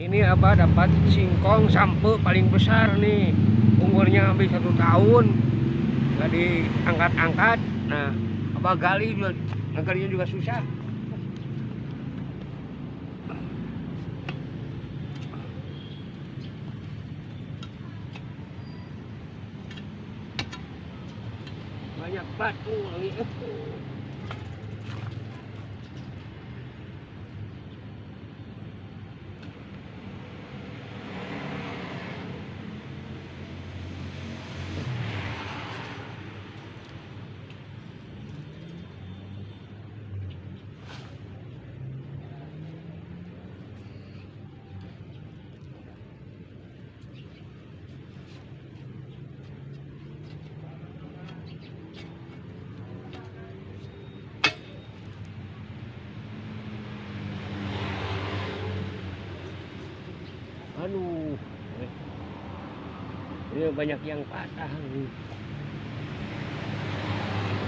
Ini Abah dapat singkong sampe paling besar nih, umurnya hampir 1 tahun, nggak diangkat-angkat. Nah, Abah gali juga, ngegalinya juga susah. Banyak batu lagi. Aduh, ini banyak yang patah nih.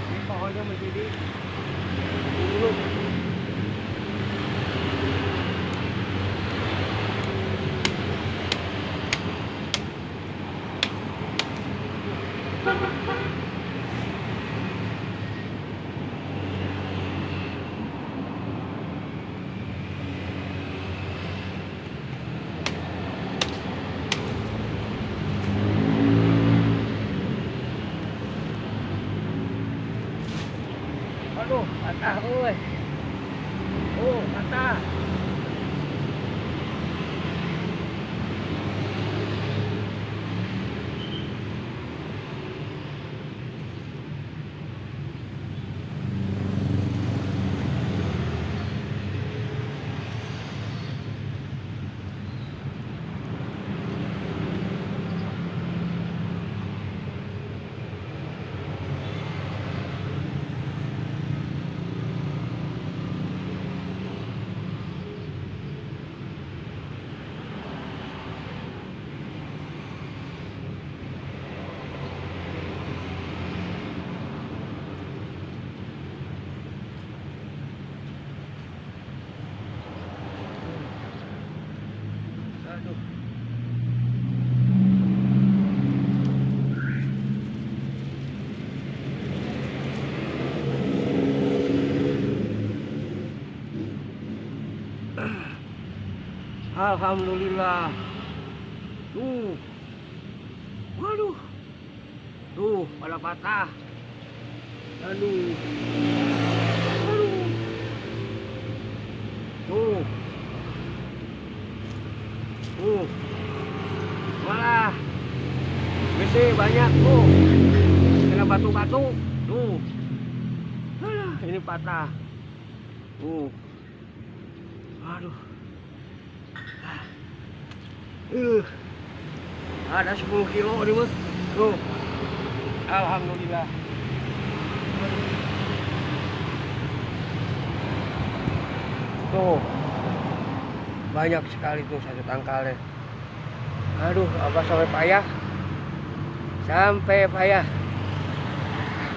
Ini pohonnya menjadi buruk. Aduh, patah, oi. Oh, patah. Aduh. Alhamdulillah. Tuh. Waduh. Tuh, pada patah. Aduh. Aduh. Tuh. Tuh. Malah gede banyak tuh. Kena batu-batu. Tuh. Alah, ini patah. Tuh. Aduh. Ada 10 kilo nih mas. Tuh. Alhamdulillah. Tuh. Banyak sekali tuh satu tangkalnya. Aduh, Abah sampai payah. Sampai payah.